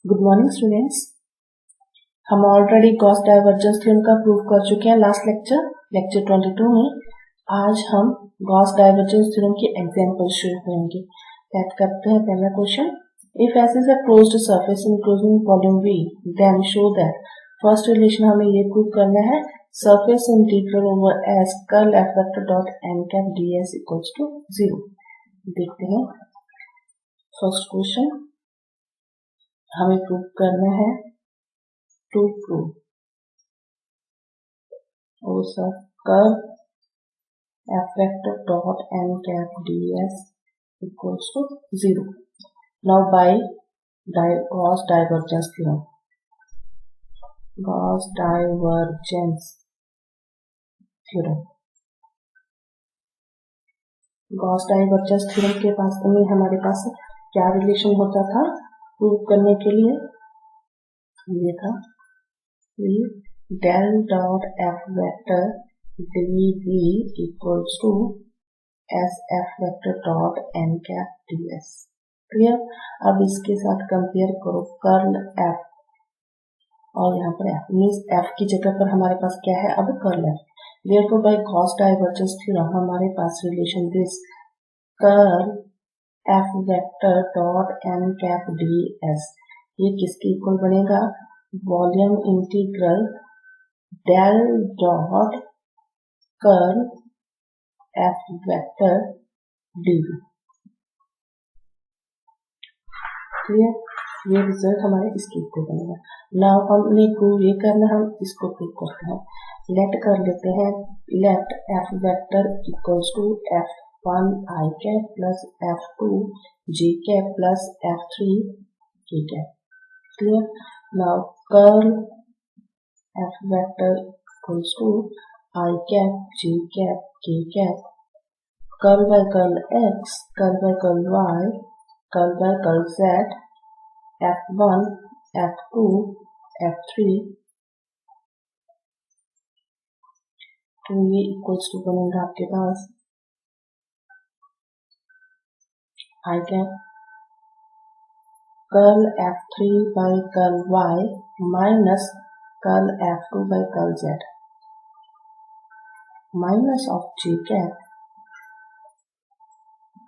Good morning students. हम already Gauss divergence theorem का prove कर चुके हैं लास्ट लेक्चर 22 में। आज हम गॉस डाइवर्जेंस थ्योरम की एग्जांपल शुरू करेंगे। बात करते हैं पहला question. If S is a closed surface enclosing volume V then show that. First relation हमें ये प्रूव करना है surface integral over S curl F vector dot N cap D S equals to 0। देखते हैं फर्स्ट क्वेश्चन। हमें prove करना है to prove curve F vector dot N cap D S equals to 0। Now by Gauss divergence theorem, Gauss divergence theorem, Gauss divergence theorem के पास में हमारे पास क्या रिलेशन होता था प्रूव करने के लिए? ये था del dot F vector D V equals to S F vector dot N cap D S. Clear? अब इसके साथ कंपेयर करो कर्ल एफ और यहाँ पर एफ मीन्स एफ की जगह पर हमारे पास क्या है अब curl F. Therefore by Gauss divergence theorem हमारे पास relation this curl F vector dot N cap D S ये किसके इक्वल बनेगा? Volume integral del dot curl F vector D V. Clear? ये रिजल्ट हमारे इसके इक्वल बनेगा। नाउ हमने प्रूव ये करना, हम इसको प्रूव करते हैं। लेट कर लेते हैं, let F vector equals to f1 i cap plus f2 j cap plus f3 k cap. Clear? Now curl F vector equals to i cap j cap k cap, curl by curl x, curl by curl y, curl by curl z, f1 f2 f3। तो ये equals to बनेगा आपके पास i cap curl f3 by curl y minus curl f2 by curl z minus of j cap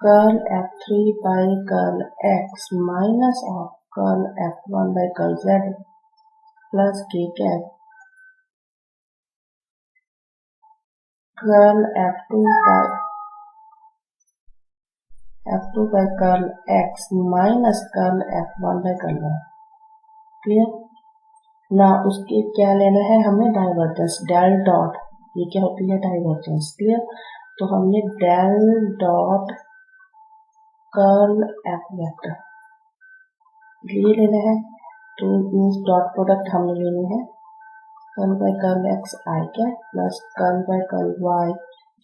curl f3 by curl x minus of curl f1 by curl z plus k cap curl f2 by curl x minus curl f1 by curl y। Clear? ना उसके क्या लेना है हमें? Divergence del dot, ये क्या होती है? डाइवर्जेंस। क्लियर? तो हमने del dot curl F vector ये लेना है, तो मीन्स डॉट प्रोडक्ट हमने लेनी है curl by curl x i cap plus curl by curl y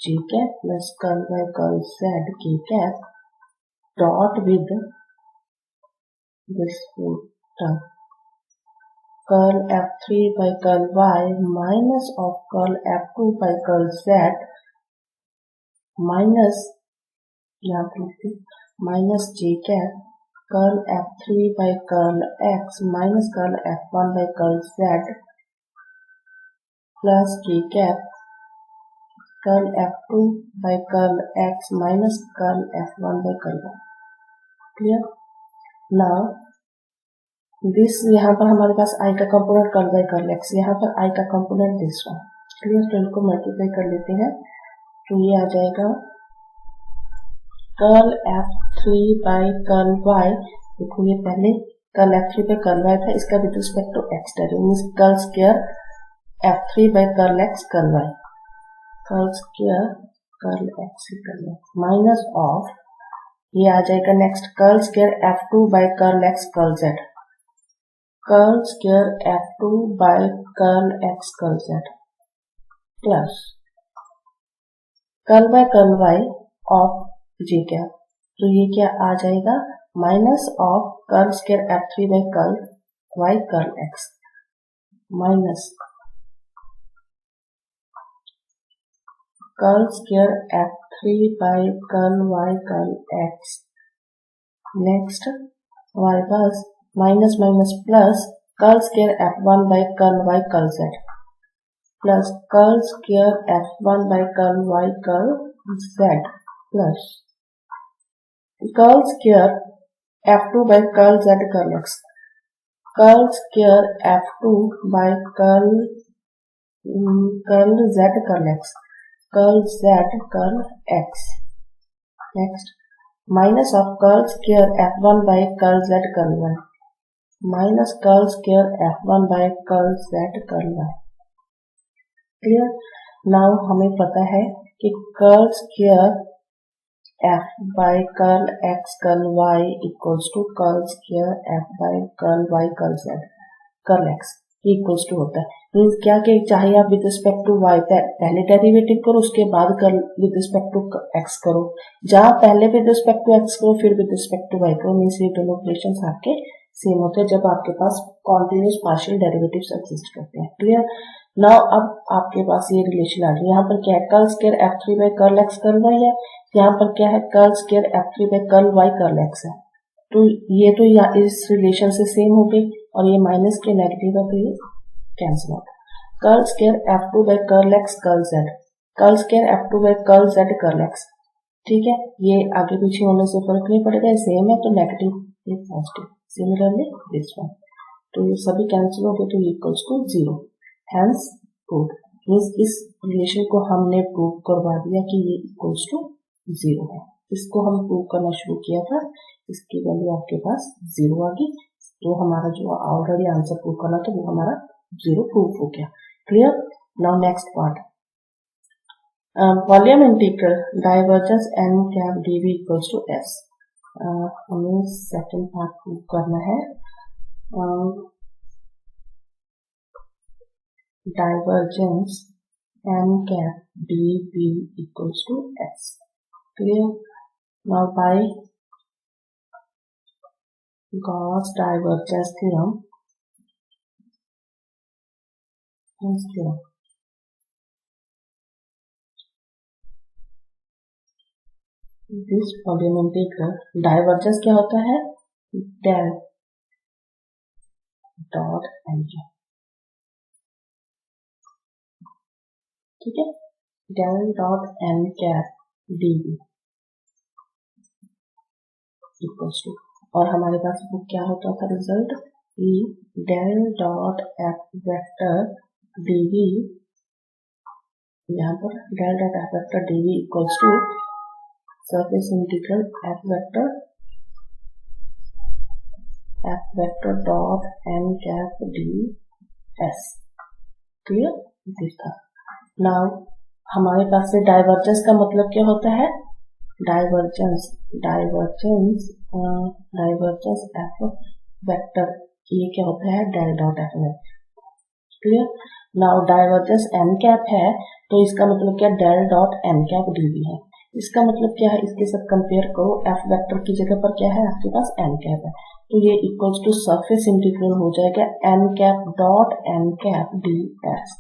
j cap plus curl by curl z k cap dot with this term curl f3 by curl y minus of curl f2 by curl z minus यहाँ पर minus j cap curl f3 by curl x minus curl f1 by curl z plus k cap curl f2 by curl x minus curl f1 by curl y। Clear? Now this यहाँ पर हमारे पास i का component curl by curl x, यहाँ पर i का component this one. Clear? तो इनको मल्टीप्लाई कर लेते हैं तो ये आ जाएगा curl f3 by curl y। देखो ये पहले curl f3 by curl y था, इसका with respect to x derivative means curl square f3 by curl x curl y, curl square curl x curl y minus of ये आ जाएगा next curl square f2 by curl x curl z, curl square f2 by curl x curl z plus curl by curl y of j cap. तो ये क्या आ जाएगा? Minus of curl square f3 by curl y curl x minus curl square f3 by curl y curl x। Next हमारे पास minus minus plus curl square F1 by curl Y curl Z plus curl square F1 by curl Y curl Z plus curl square F2 by curl Z curl X curl square F2 by curl Z curl X curl Z curl X next minus of curl square F1 by curl Z curl Y minus curl square F1 by curl Z curl Y clear. Now हमें पता है कि curl square F by curl X curl Y equals to curl square F by curl Y curl Z curl X equals to होता है। Means क्या कि चाहे आप विद रिस्पेक्ट टू y पहले डेरिवेटिव करो उसके बाद curl with respect to x करो, जहां पहले विद रिस्पेक्ट टू x करो फिर विद रिस्पेक्ट टू y करो, मीन्स ये दोनों ऑपरेशंस आपके सेम होते हैं जब आपके पास कॉन्टिन्यूस पार्शियल डेरिवेटिव्स एग्जिस्ट करते हैं। क्लियर। नाउ अब आपके पास ये रिलेशन आ गई। यहाँ पर क्या है curl square F3 by curl x curl y है, यहाँ पर क्या है curl square F3 by curl y curl x है। तो ये तो इस रिलेशन से सेम हो गई और ये माइनस के नेगेटिव है तो ये कैंसिल होगा। Curl square F2 by curl x curl Z curl square F2 by curl Z curl x ठीक है, ये आगे पीछे होने से फर्क नहीं पड़ेगा, सेम है तो नेगेटिव ये पॉजिटिव। सिमिलरली दिस वन, तो ये सभी कैंसिल हो गए तो equals to 0, hence prove. Means इस रिलेशन को हमने प्रूव करवा दिया कि ये इक्वल्स टू 0 है। इसको हम प्रूव करना शुरू किया था, इसकी वैल्यू आपके पास 0 आ गई, तो हमारा जो ऑलरेडी आंसर प्रूव करना था वो हमारा 0 प्रूव हो गया। Clear. Now next part, volume integral divergence n cap dv equals to s। हमें सेकंड पार्ट प्रूव करना है, divergence n cap dv equals to s। Clear. Now by Gauss divergence theorem this volume integral divergence क्या होता है, del dot N cap, ठीक है, del dot N cap DV equals to, और हमारे पास वो क्या होता था रिजल्ट कि del dot F vector DV, यहाँ पर del dot F vector DV equals to surface integral F vector dot N cap D S. Clear, this था। नाउ हमारे पास से डाइवर्जेंस का मतलब क्या होता है, डाइवर्जेंस एफ वेक्टर, ये क्या होता है del dot F vector. Clear. Now divergence N cap है तो इसका मतलब क्या del dot N cap DV है। इसका मतलब क्या है, इसके साथ कंपेयर करो, एफ वेक्टर की जगह पर क्या है आपके पास एन कैप है, तो ये इक्वल्स टू सरफेस इंटीग्रल हो जाएगा N cap dot N cap D S.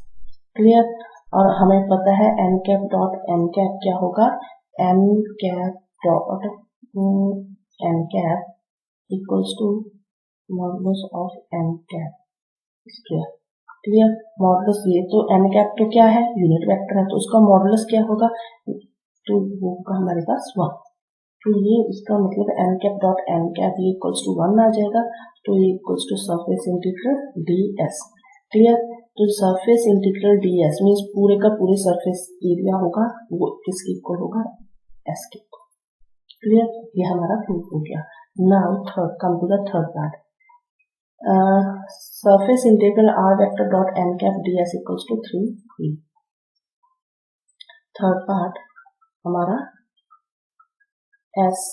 Clear. और हमें पता है N cap dot N cap क्या होगा, N cap dot N cap equals to modulus of N cap square. Clear. Modulus, ये तो एन कैप तो क्या है यूनिट वेक्टर है, तो उसका मॉडुलस क्या होगा, तो वो होगा हमारे पास 1, तो ये इसका मतलब N cap dot N cap ये इक्वल्स टू 1 आ जाएगा, तो ये equals to surface integral D S. Clear. तो surface integral D S means पूरे का पूरे सरफेस एरिया होगा वो किसके इक्वल होगा, एस के इक्वल। क्लियर, ये हमारा प्रूफ हो गया। Now third, come to the third part, surface integral R vector dot N cap D S equals to 3 third part हमारा S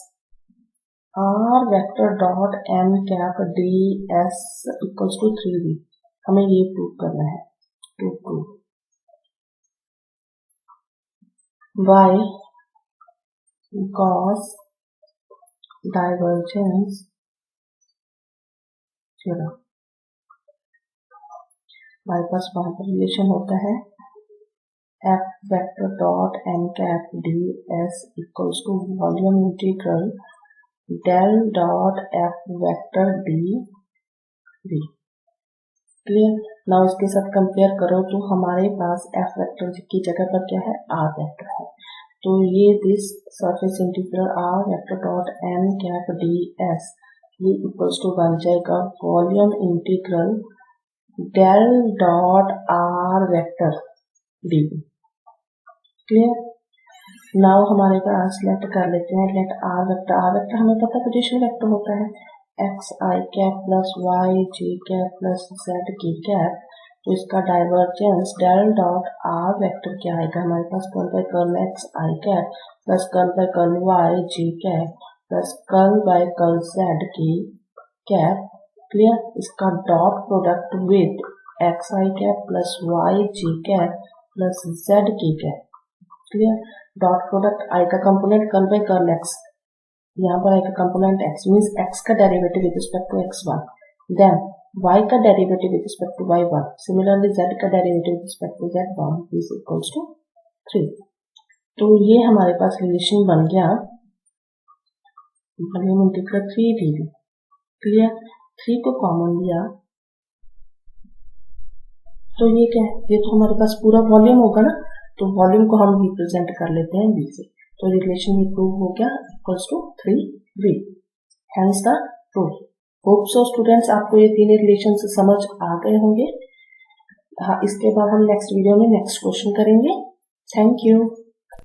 R vector dot N cap D S equals to 3b, हमें ये prove करना है, to prove by Gauss divergence theorem. हमारे पास वहां पर relation होता है F vector dot N cap D S equals to volume integral del dot F vector D v। Clear. Now इसके साथ कंपेयर करो तो हमारे पास एफ वेक्टर की जगह पर क्या है, आर वेक्टर है। तो ये this surface integral R vector dot N cap D S ये इक्वल्स टू बन जाएगा volume integral del dot R vector D. Clear. Now हमारे पास लेट कर लेते हैं लेट आर वेक्टर हमें पता पोजीशन वेक्टर होता है X I cap plus Y J cap plus Z K cap. तो इसका divergence del dot R vector क्या आएगा हमारे पास, curl by curl X I cap plus curl by curl Y J cap plus curl by curl Z K cap. Clear. इसका dot product with X I cap plus Y J cap plus Z K cap. Clear. Dot product I का component curl by curl X, यहाँ पर I का component x means x का derivative with respect to x1, then y का derivative with respect to y1, similarly z का derivative with respect to z1 is equals to 3। तो ये हमारे पास रिलेशन बन गया वॉल्यूम इंटीग्रल 3 dv। क्लियर। 3 को कॉमन लिया तो ये क्या है, ये तो हमारे पास पूरा वॉल्यूम होगा ना, तो वॉल्यूम को हम रिप्रेजेंट कर लेते हैं v से। तो रिलेशन प्रूव हो गया equals to 3v, hence the proof. Hope so students आपको ये तीन रिलेशन समझ आ गए होंगे। हाँ, इसके बाद हम नेक्स्ट वीडियो में नेक्स्ट क्वेश्चन करेंगे। Thank you.